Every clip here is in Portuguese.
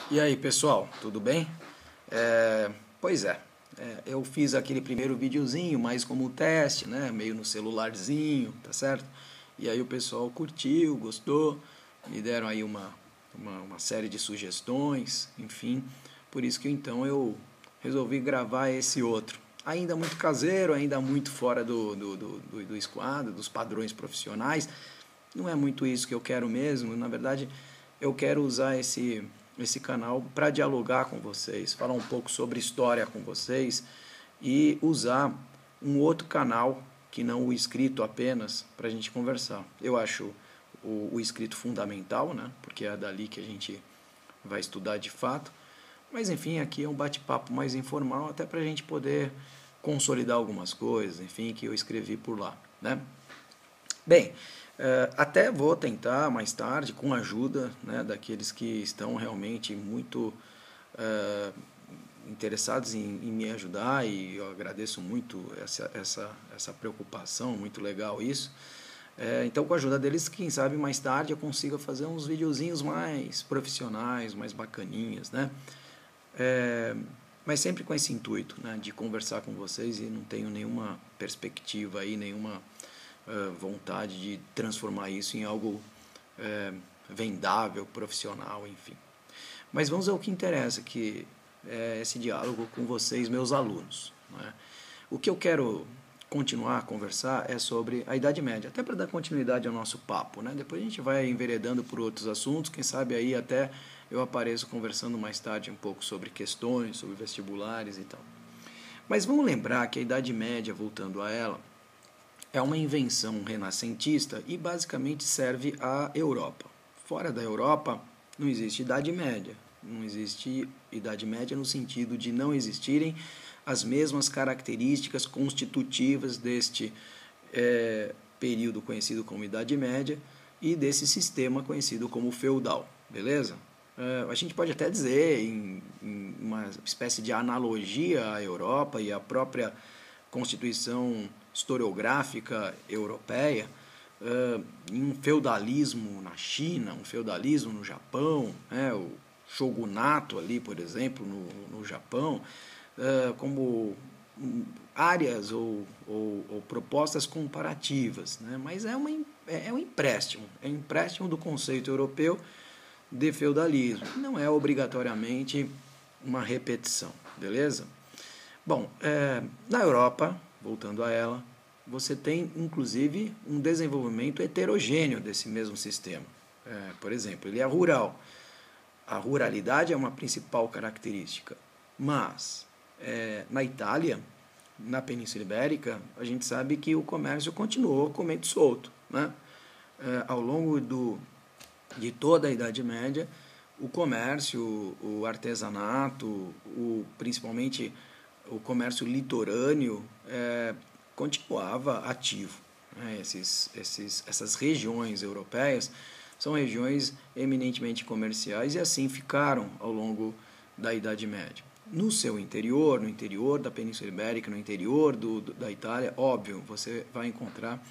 E aí, pessoal, tudo bem? Pois é, eu fiz aquele primeiro videozinho mais como teste, né? Meio no celularzinho, tá certo? E aí o pessoal curtiu, gostou, me deram aí uma série de sugestões, enfim. Por isso que então eu resolvi gravar esse outro. Ainda muito caseiro, ainda muito fora do esquadro, dos padrões profissionais. Não é muito isso que eu quero mesmo. Na verdade, eu quero usar esse canal para dialogar com vocês, falar um pouco sobre história com vocês e usar um outro canal que não o escrito apenas para a gente conversar. Eu acho o escrito fundamental, né? Porque é dali que a gente vai estudar de fato. Mas enfim, aqui é um bate-papo mais informal, até para a gente poder consolidar algumas coisas, enfim, que eu escrevi por lá, né? Bem, até vou tentar mais tarde, com a ajuda, né, daqueles que estão realmente muito interessados em me ajudar, e eu agradeço muito essa preocupação, muito legal isso. Então, com a ajuda deles, quem sabe mais tarde eu consiga fazer uns videozinhos mais profissionais, mais bacaninhas, né? Mas sempre com esse intuito, né, de conversar com vocês, e não tenho nenhuma perspectiva aí, nenhuma vontade de transformar isso em algo vendável, profissional, enfim. Mas vamos ao que interessa, que é esse diálogo com vocês, meus alunos, né? O que eu quero continuar a conversar é sobre a Idade Média, até para dar continuidade ao nosso papo, né? Depois a gente vai enveredando por outros assuntos, quem sabe aí até eu apareço conversando mais tarde um pouco sobre questões, sobre vestibulares e tal. Mas vamos lembrar que a Idade Média, voltando a ela, é uma invenção renascentista e basicamente serve à Europa. Fora da Europa não existe Idade Média. Não existe Idade Média no sentido de não existirem as mesmas características constitutivas deste período conhecido como Idade Média e desse sistema conhecido como feudal, beleza? A gente pode até dizer, em uma espécie de analogia à Europa e à própria Constituição historiográfica europeia, um feudalismo na China, um feudalismo no Japão, né, o shogunato ali, por exemplo, no Japão, como áreas ou propostas comparativas, né? Mas é um empréstimo do conceito europeu de feudalismo, não é obrigatoriamente uma repetição, beleza? Bom, na Europa, voltando a ela, você tem inclusive um desenvolvimento heterogêneo desse mesmo sistema. Por exemplo, ele é rural. A ruralidade é uma principal característica, mas na Itália, na Península Ibérica, a gente sabe que o comércio continuou comendo solto, né? Ao longo de toda a Idade Média, o comércio, o artesanato, principalmente o comércio litorâneo, continuava ativo, né? Essas regiões europeias são regiões eminentemente comerciais e assim ficaram ao longo da Idade Média. No seu interior, no interior da Península Ibérica, no interior da Itália, óbvio, você vai encontrar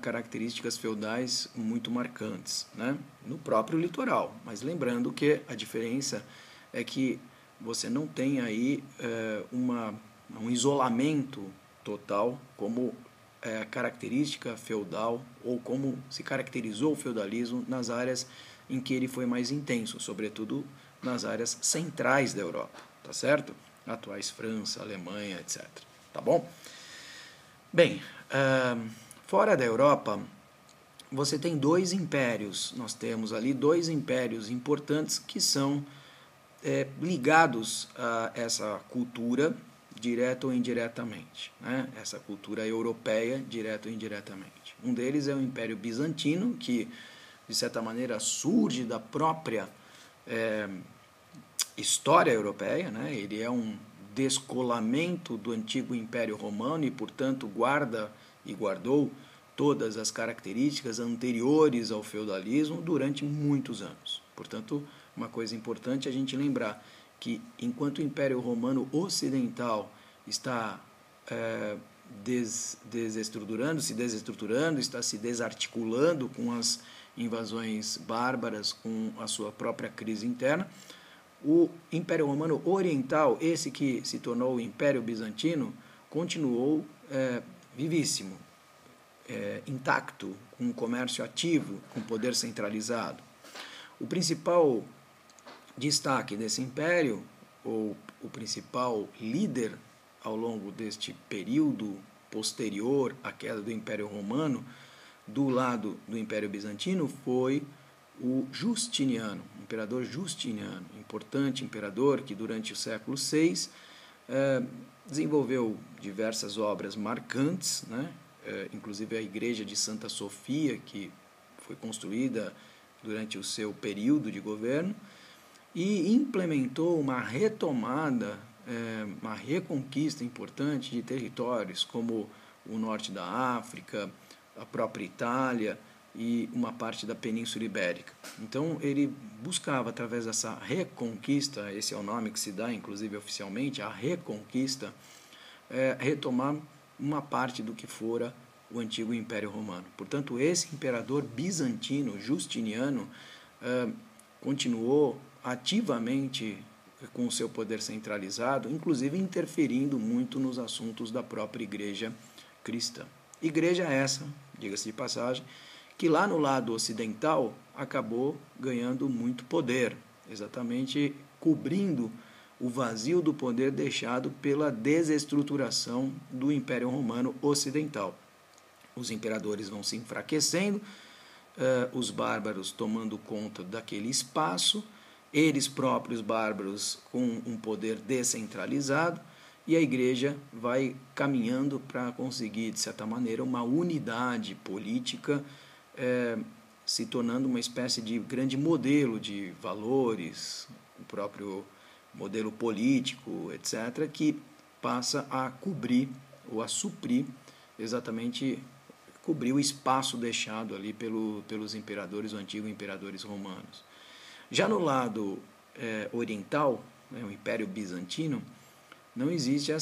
características feudais muito marcantes, né? No próprio litoral. Mas lembrando que a diferença é que você não tem aí um isolamento total como característica feudal ou como se caracterizou o feudalismo nas áreas em que ele foi mais intenso, sobretudo nas áreas centrais da Europa, tá certo? Atuais França, Alemanha, etc. Tá bom? Bem, fora da Europa, você tem dois impérios. Nós temos ali dois impérios importantes que são ligados a essa cultura, direto ou indiretamente, né? Essa cultura europeia, direto ou indiretamente. Um deles é o Império Bizantino, que, de certa maneira, surge da própria história europeia, né? Ele é um descolamento do antigo Império Romano e, portanto, guarda e guardou todas as características anteriores ao feudalismo durante muitos anos. Portanto, uma coisa importante é a gente lembrar que, enquanto o Império Romano Ocidental está desestruturando, está se desarticulando com as invasões bárbaras, com a sua própria crise interna, O Império Romano Oriental, esse que se tornou o Império Bizantino, continuou vivíssimo, intacto, com um comércio ativo, com poder centralizado. O principal destaque desse império, ou o principal líder ao longo deste período posterior à queda do Império Romano, do lado do Império Bizantino, foi o Justiniano, o imperador Justiniano, importante imperador que durante o século VI desenvolveu diversas obras marcantes, né? Inclusive a igreja de Santa Sofia, que foi construída durante o seu período de governo, e implementou uma retomada, uma reconquista importante de territórios como o norte da África, a própria Itália e uma parte da Península Ibérica. Então ele buscava, através dessa reconquista, esse é o nome que se dá, inclusive oficialmente, a reconquista, retomar uma parte do que fora o antigo Império Romano. Portanto, esse imperador bizantino, Justiniano, continuou ativamente com o seu poder centralizado, inclusive interferindo muito nos assuntos da própria igreja cristã. Igreja essa, diga-se de passagem, que lá no lado ocidental acabou ganhando muito poder, exatamente cobrindo o vazio do poder deixado pela desestruturação do Império Romano Ocidental. Os imperadores vão se enfraquecendo, os bárbaros tomando conta daquele espaço, eles próprios bárbaros com um poder descentralizado, e a igreja vai caminhando para conseguir, de certa maneira, uma unidade política, se tornando uma espécie de grande modelo de valores, o próprio modelo político, etc., que passa a cobrir ou a suprir, exatamente cobrir o espaço deixado ali pelos imperadores, ou antigos imperadores romanos. Já no lado oriental, o Império Bizantino, não existe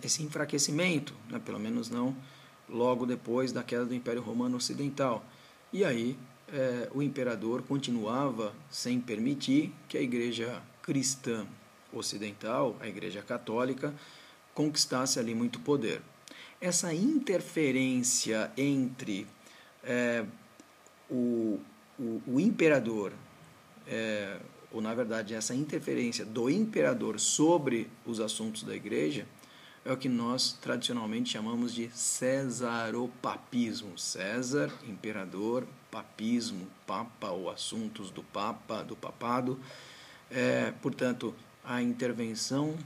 esse enfraquecimento, né? Pelo menos não logo depois da queda do Império Romano Ocidental. E aí o imperador continuava sem permitir que a igreja cristã ocidental, a igreja católica, conquistasse ali muito poder. Essa interferência entre o imperador, ou na verdade essa interferência do imperador sobre os assuntos da igreja, é o que nós tradicionalmente chamamos de cesaropapismo. César, imperador, papismo, papa ou assuntos do papa, do papado. Portanto, a intervenção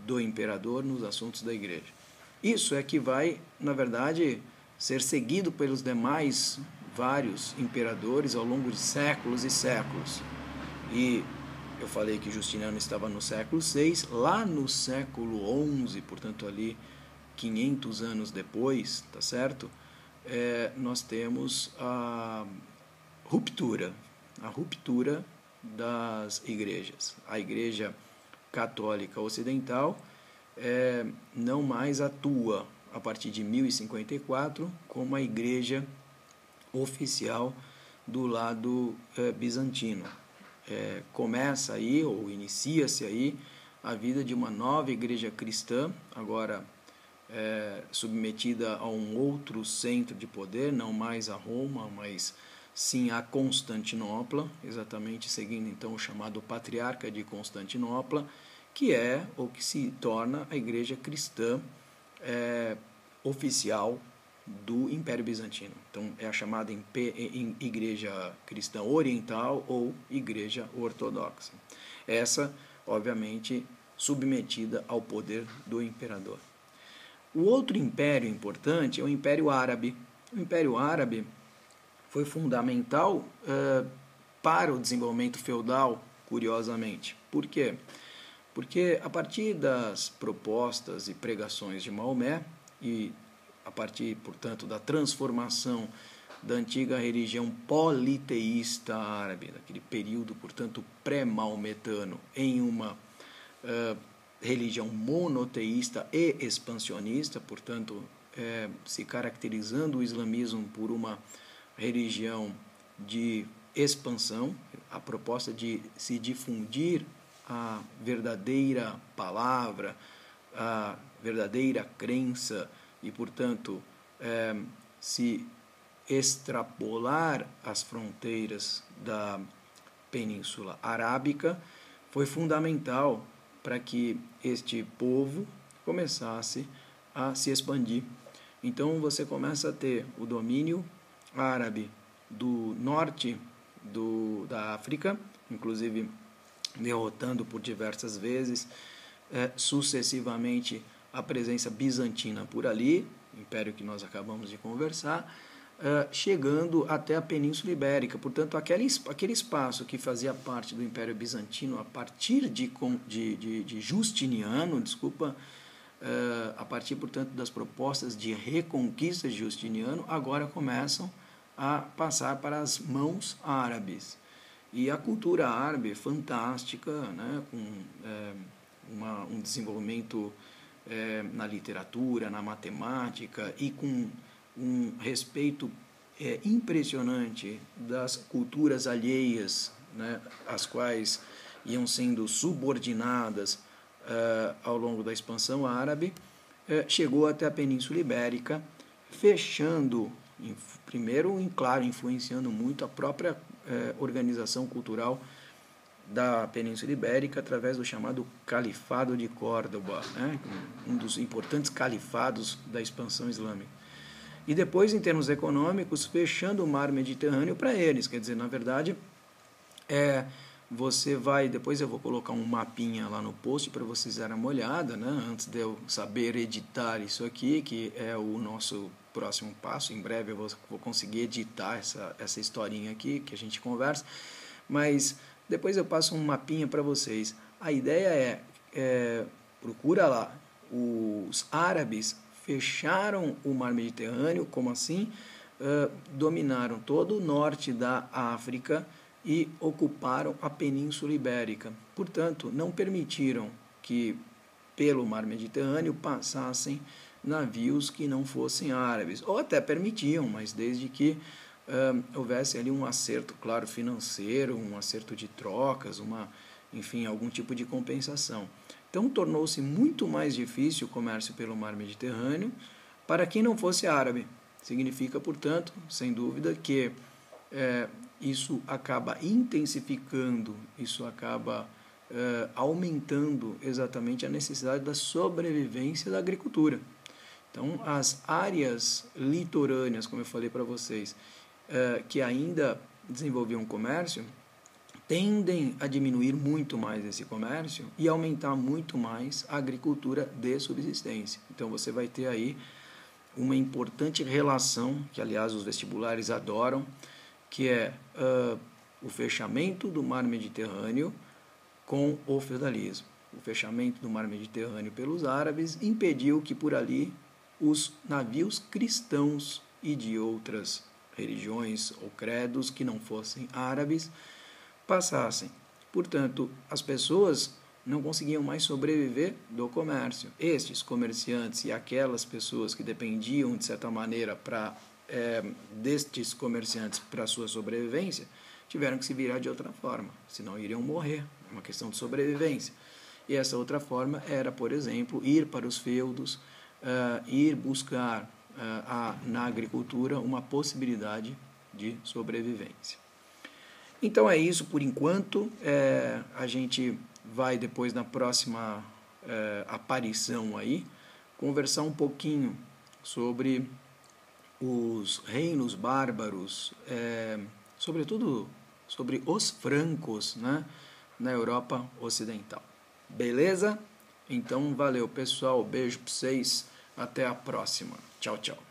do imperador nos assuntos da igreja. Isso é que vai, na verdade, ser seguido pelos demais vários imperadores ao longo de séculos e séculos. E eu falei que Justiniano estava no século VI, lá no século XI, portanto ali 500 anos depois, tá certo? Nós temos a ruptura das igrejas. A igreja católica ocidental não mais atua a partir de 1054 como a igreja oficial do lado bizantino. Começa aí, ou inicia-se aí, a vida de uma nova igreja cristã, agora submetida a um outro centro de poder, não mais a Roma, mas sim a Constantinopla, exatamente seguindo então o chamado Patriarca de Constantinopla, que é ou que se torna a igreja cristã oficial do Império Bizantino. Então é a chamada igreja cristã oriental ou igreja ortodoxa. Essa, obviamente, submetida ao poder do imperador. O outro império importante é o Império Árabe. O Império Árabe foi fundamental para o desenvolvimento feudal, curiosamente. Por quê? Porque a partir das propostas e pregações de Maomé e a partir, portanto, da transformação da antiga religião politeísta árabe, daquele período, portanto, pré-maometano, em uma religião monoteísta e expansionista, portanto, se caracterizando o islamismo por uma religião de expansão, a proposta de se difundir a verdadeira palavra, a verdadeira crença e, portanto, se extrapolar as fronteiras da Península Arábica, foi fundamental para que este povo começasse a se expandir. Então você começa a ter o domínio árabe do norte da África, inclusive derrotando por diversas vezes, sucessivamente, a presença bizantina por ali, império que nós acabamos de conversar, chegando até a Península Ibérica. Portanto, aquele espaço que fazia parte do Império Bizantino a partir de Justiniano, a partir, portanto, das propostas de reconquista de Justiniano, agora começam a passar para as mãos árabes. E a cultura árabe é fantástica, né, com um desenvolvimento na literatura, na matemática e com um respeito impressionante das culturas alheias, né, as quais iam sendo subordinadas ao longo da expansão árabe, chegou até a Península Ibérica, fechando, primeiro, claro, influenciando muito a própria organização cultural da Península Ibérica através do chamado Califado de Córdoba, né, um dos importantes califados da expansão islâmica. E depois, em termos econômicos, fechando o mar Mediterrâneo para eles. Quer dizer, na verdade, você vai... Depois eu vou colocar um mapinha lá no post para vocês darem uma olhada, né, antes de eu saber editar isso aqui, que é o nosso próximo passo. Em breve eu vou conseguir editar essa historinha aqui que a gente conversa. Mas depois eu passo um mapinha para vocês. A ideia procura lá, os árabes fecharam o mar Mediterrâneo, como assim? Dominaram todo o norte da África e ocuparam a Península Ibérica. Portanto, não permitiram que pelo mar Mediterrâneo passassem navios que não fossem árabes, ou até permitiam, mas desde que houvesse ali um acerto, claro, financeiro, um acerto de trocas, enfim, algum tipo de compensação. Então, tornou-se muito mais difícil o comércio pelo mar Mediterrâneo para quem não fosse árabe. Significa, portanto, sem dúvida, que isso acaba intensificando, isso acaba aumentando exatamente a necessidade da sobrevivência da agricultura. Então, as áreas litorâneas, como eu falei para vocês, que ainda desenvolviam comércio, tendem a diminuir muito mais esse comércio e aumentar muito mais a agricultura de subsistência. Então, você vai ter aí uma importante relação, que, aliás, os vestibulares adoram, que é o fechamento do mar Mediterrâneo com o feudalismo. O fechamento do mar Mediterrâneo pelos árabes impediu que por ali os navios cristãos e de outras religiões ou credos que não fossem árabes passassem. Portanto, as pessoas não conseguiam mais sobreviver do comércio. Estes comerciantes e aquelas pessoas que dependiam, de certa maneira, destes comerciantes para a sua sobrevivência, tiveram que se virar de outra forma, senão iriam morrer. É uma questão de sobrevivência. E essa outra forma era, por exemplo, ir para os feudos, ir buscar na agricultura uma possibilidade de sobrevivência. Então é isso por enquanto. A gente vai depois na próxima aparição aí conversar um pouquinho sobre os reinos bárbaros, sobretudo sobre os francos, né, na Europa Ocidental. Beleza? Então valeu pessoal, beijo para vocês, até a próxima. Tchau, tchau.